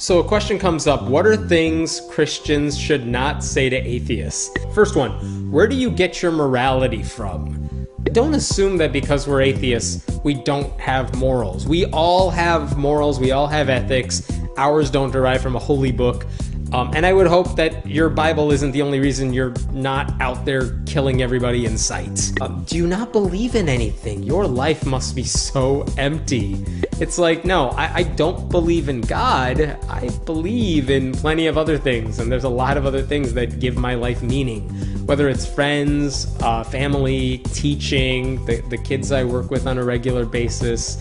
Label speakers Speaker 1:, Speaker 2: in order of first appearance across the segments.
Speaker 1: So a question comes up, what are things Christians should not say to atheists? First one, where do you get your morality from? Don't assume that because we're atheists, we don't have morals. We all have morals, we all have ethics. Ours don't derive from a holy book. And I would hope that your Bible isn't the only reason you're not out there killing everybody in sight. Do you not believe in anything? Your life must be so empty. It's like, no, I don't believe in God. I believe in plenty of other things, and there's a lot of other things that give my life meaning. Whether it's friends, family, teaching, the kids I work with on a regular basis,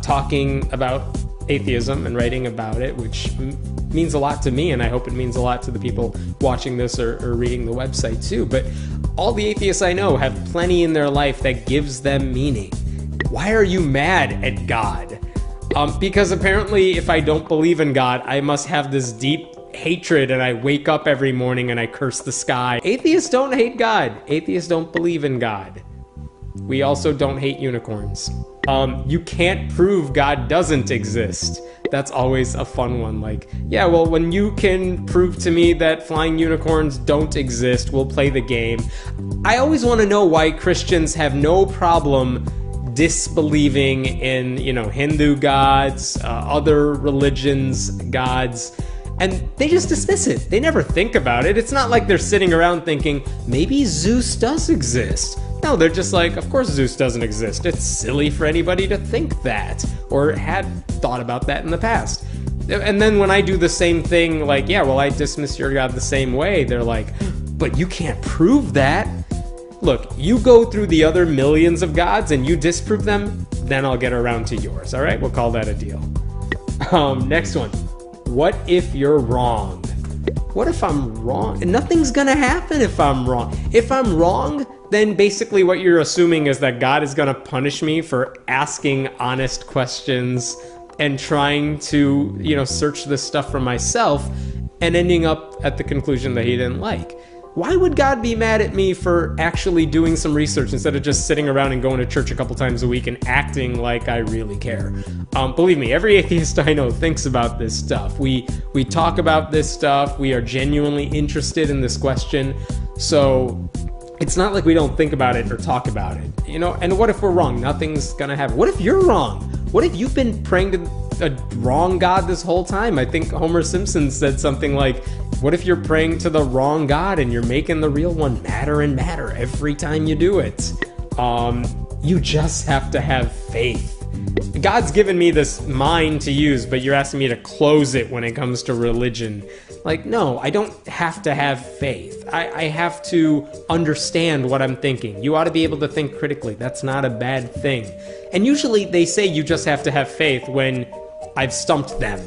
Speaker 1: talking about atheism and writing about it, which means a lot to me, and I hope it means a lot to the people watching this or reading the website too. But all the atheists I know have plenty in their life that gives them meaning. Why are you mad at God? Because apparently if I don't believe in God, I must have this deep hatred and I wake up every morning and I curse the sky. Atheists don't hate God. Atheists don't believe in God. We also don't hate unicorns. You can't prove God doesn't exist. That's always a fun one. Like, yeah, well, when you can prove to me that flying unicorns don't exist, we'll play the game. I always want to know why Christians have no problem disbelieving in, Hindu gods, other religions' gods, and they just dismiss it. They never think about it. It's not like they're sitting around thinking, maybe Zeus does exist. No, they're just like, of course Zeus doesn't exist. It's silly for anybody to think that, or had thought about that in the past. And then when I do the same thing, like, yeah, well, I dismiss your God the same way, they're like, but you can't prove that. Look, you go through the other millions of gods and you disprove them, then I'll get around to yours, all right? We'll call that a deal. Next one. What if you're wrong? What if I'm wrong? Nothing's gonna happen if I'm wrong. If I'm wrong, then basically what you're assuming is that God is gonna punish me for asking honest questions and trying to, search this stuff for myself and ending up at the conclusion that he didn't like. Why would God be mad at me for actually doing some research instead of just sitting around and going to church a couple times a week and acting like I really care? Believe me, every atheist I know thinks about this stuff. We talk about this stuff. We are genuinely interested in this question. So it's not like we don't think about it or talk about it, And what if we're wrong? Nothing's gonna happen. What if you're wrong? What if you've been praying to a wrong God this whole time? I think Homer Simpson said something like, what if you're praying to the wrong God and you're making the real one madder and madder every time you do it? You just have to have faith. God's given me this mind to use, but you're asking me to close it when it comes to religion. Like, no, I don't have to have faith. I have to understand what I'm thinking. You ought to be able to think critically. That's not a bad thing. And usually they say you just have to have faith when I've stumped them.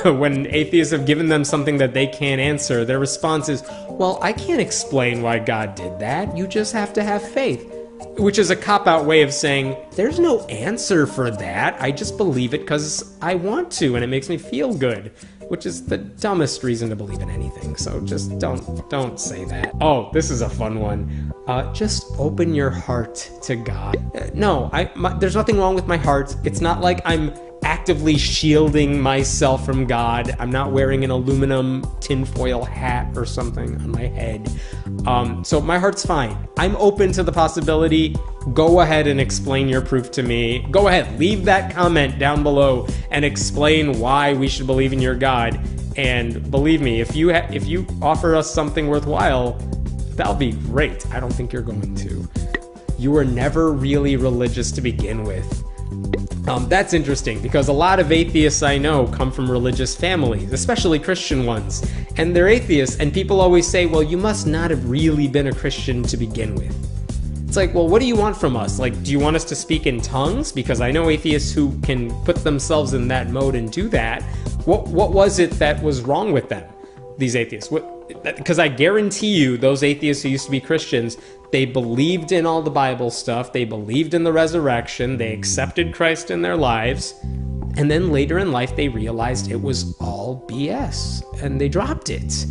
Speaker 1: When atheists have given them something that they can't answer, their response is, well, I can't explain why God did that. You just have to have faith. Which is a cop-out way of saying, there's no answer for that. I just believe it because I want to and it makes me feel good. Which is the dumbest reason to believe in anything. So just don't say that. Oh, this is a fun one. Just open your heart to God. No, there's nothing wrong with my heart. It's not like I'm actively shielding myself from God. I'm not wearing an aluminum tinfoil hat or something on my head. So my heart's fine. I'm open to the possibility. Go ahead and explain your proof to me. Go ahead, leave that comment down below and explain why we should believe in your God. And believe me, if you offer us something worthwhile, that'll be great. I don't think you're going to. You were never really religious to begin with. That's interesting because a lot of atheists I know come from religious families, especially Christian ones, and they're atheists, and people always say, well, you must not have really been a Christian to begin with. It's like, well, what do you want from us? Like, do you want us to speak in tongues? Because I know atheists who can put themselves in that mode and do that. What was it that was wrong with them, these atheists? Because I guarantee you, those atheists who used to be Christians, they believed in all the Bible stuff, they believed in the resurrection, they accepted Christ in their lives, and then later in life they realized it was all BS, and they dropped it.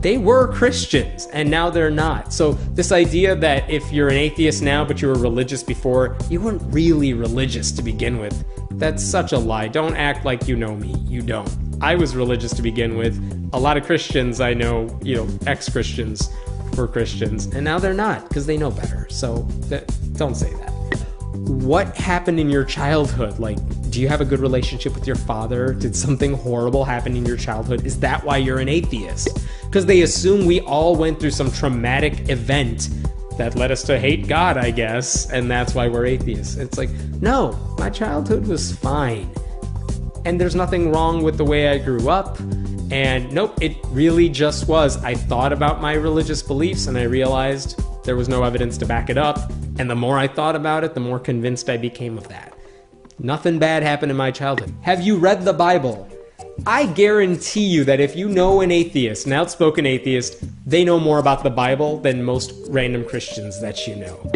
Speaker 1: They were Christians, and now they're not. So this idea that if you're an atheist now, but you were religious before, you weren't really religious to begin with, that's such a lie. Don't act like you know me. You don't. I was religious to begin with. A lot of Christians I know, ex-Christians were Christians, and now they're not because they know better. So don't say that. What happened in your childhood? Like, do you have a good relationship with your father? Did something horrible happen in your childhood? Is that why you're an atheist? Because they assume we all went through some traumatic event that led us to hate God, I guess, and that's why we're atheists. It's like, no, my childhood was fine. And there's nothing wrong with the way I grew up. And nope, it really just was. I thought about my religious beliefs and I realized there was no evidence to back it up. And the more I thought about it, the more convinced I became of that. Nothing bad happened in my childhood. Have you read the Bible? I guarantee you that if you know an atheist, an outspoken atheist, they know more about the Bible than most random Christians that you know.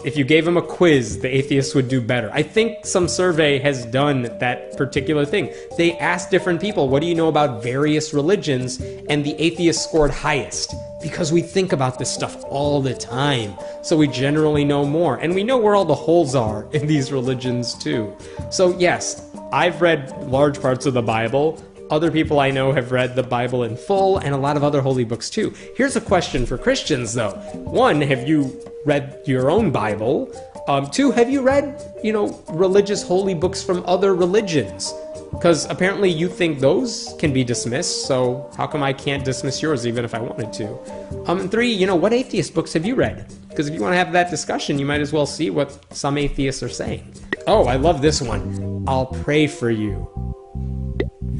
Speaker 1: If you gave them a quiz, the atheists would do better. I think some survey has done that particular thing. They asked different people, what do you know about various religions? And the atheists scored highest because we think about this stuff all the time. So we generally know more. And we know where all the holes are in these religions too. So yes, I've read large parts of the Bible. Other people I know have read the Bible in full and a lot of other holy books too. Here's a question for Christians though. One, have you read your own Bible? Two, have you read, religious holy books from other religions? Because apparently you think those can be dismissed, so how come I can't dismiss yours even if I wanted to? And three, what atheist books have you read? Because if you want to have that discussion, you might as well see what some atheists are saying. Oh, I love this one. I'll pray for you.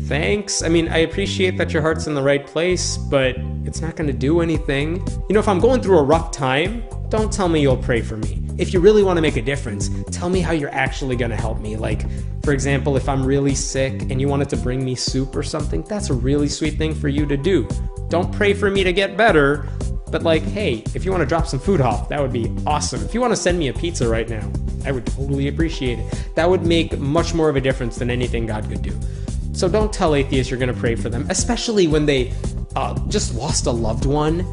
Speaker 1: Thanks. I mean, I appreciate that your heart's in the right place, but it's not going to do anything. If I'm going through a rough time, don't tell me you'll pray for me. If you really want to make a difference, tell me how you're actually going to help me. Like, for example, if I'm really sick and you wanted to bring me soup or something, that's a really sweet thing for you to do. Don't pray for me to get better, but like, hey, if you want to drop some food off, that would be awesome. If you want to send me a pizza right now, I would totally appreciate it. That would make much more of a difference than anything God could do. So don't tell atheists you're going to pray for them, especially when they just lost a loved one.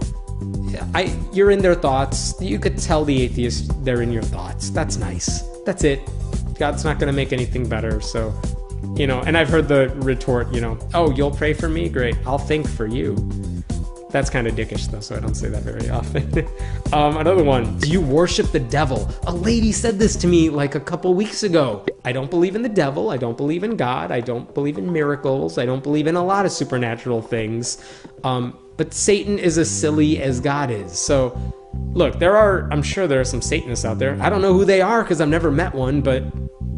Speaker 1: You're in their thoughts. You could tell the atheists they're in your thoughts. That's nice. That's it. God's not going to make anything better. So, and I've heard the retort, oh, you'll pray for me? Great. I'll think for you. That's kind of dickish though, so I don't say that very often. Another one, do you worship the devil? A lady said this to me like a couple weeks ago. I don't believe in the devil. I don't believe in God. I don't believe in miracles. I don't believe in a lot of supernatural things. But Satan is as silly as God is. So look, I'm sure there are some Satanists out there. I don't know who they are because I've never met one, but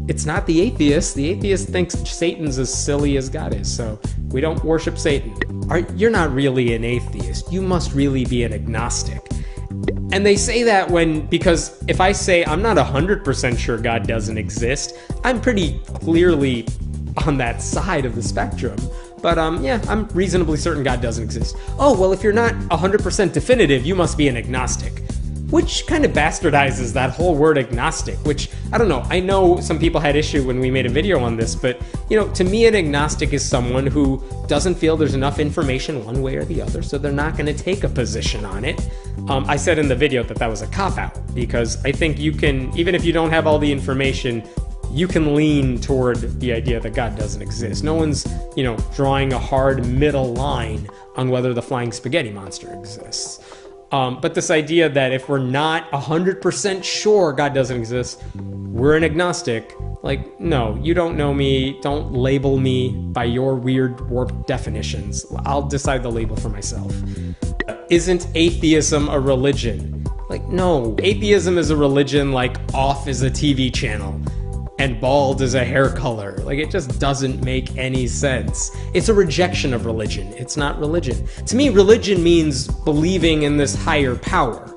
Speaker 1: it's not the atheist. The atheist thinks Satan's as silly as God is. So we don't worship Satan. You're not really an atheist. You must really be an agnostic. And they say that because if I say I'm not 100% sure God doesn't exist, I'm pretty clearly on that side of the spectrum. But yeah, I'm reasonably certain God doesn't exist. Oh, well, if you're not 100% definitive, you must be an agnostic. Which kind of bastardizes that whole word agnostic, which, I don't know, I know some people had issue when we made a video on this, but, to me an agnostic is someone who doesn't feel there's enough information one way or the other, so they're not going to take a position on it. I said in the video that was a cop-out, because I think you can, even if you don't have all the information, you can lean toward the idea that God doesn't exist. No one's, drawing a hard middle line on whether the flying spaghetti monster exists. But this idea that if we're not 100% sure God doesn't exist, we're an agnostic. Like, no, you don't know me. Don't label me by your weird warped definitions. I'll decide the label for myself. Isn't atheism a religion? Like, no, atheism is a religion like off is a TV channel and bald is a hair color. Like, it just doesn't make any sense. It's a rejection of religion. It's not religion. To me, religion means believing in this higher power.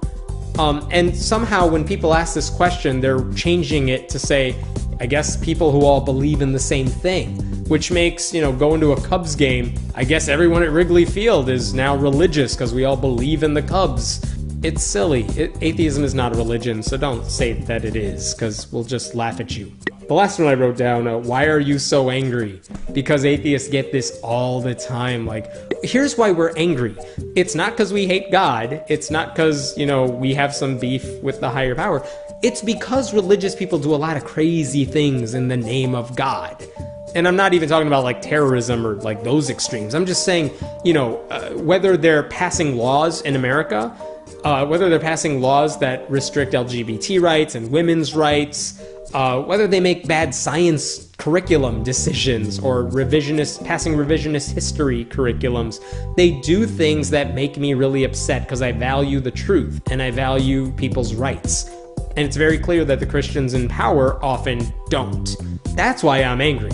Speaker 1: And somehow when people ask this question, they're changing it to say, I guess people who all believe in the same thing, which makes, going to a Cubs game, I guess everyone at Wrigley Field is now religious because we all believe in the Cubs. It's silly. Atheism is not a religion, so don't say that it is, because we'll just laugh at you. The last one I wrote down, why are you so angry? Because atheists get this all the time. Like, here's why we're angry. It's not because we hate God. It's not because, we have some beef with the higher power. It's because religious people do a lot of crazy things in the name of God. And I'm not even talking about like terrorism or like those extremes. I'm just saying, you know, whether they're passing laws in America, whether they're passing laws that restrict LGBT rights and women's rights, whether they make bad science curriculum decisions or passing revisionist history curriculums, they do things that make me really upset because I value the truth and I value people's rights. And it's very clear that the Christians in power often don't. That's why I'm angry.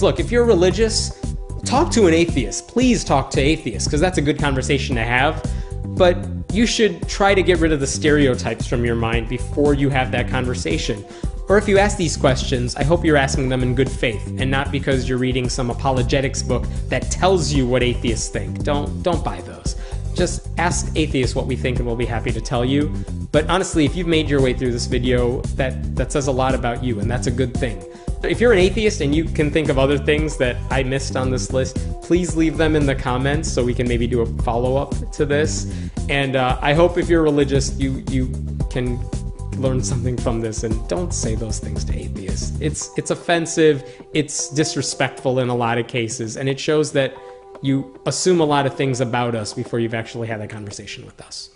Speaker 1: Look, if you're religious, talk to an atheist. Please talk to atheists, because that's a good conversation to have. But you should try to get rid of the stereotypes from your mind before you have that conversation. Or if you ask these questions, I hope you're asking them in good faith and not because you're reading some apologetics book that tells you what atheists think. Don't buy those. Just ask atheists what we think and we'll be happy to tell you. But honestly, if you've made your way through this video, that says a lot about you, and that's a good thing. If you're an atheist and you can think of other things that I missed on this list, please leave them in the comments so we can maybe do a follow-up to this. And I hope if you're religious, you can learn something from this and don't say those things to atheists. It's offensive, it's disrespectful in a lot of cases, and it shows that you assume a lot of things about us before you've actually had that conversation with us.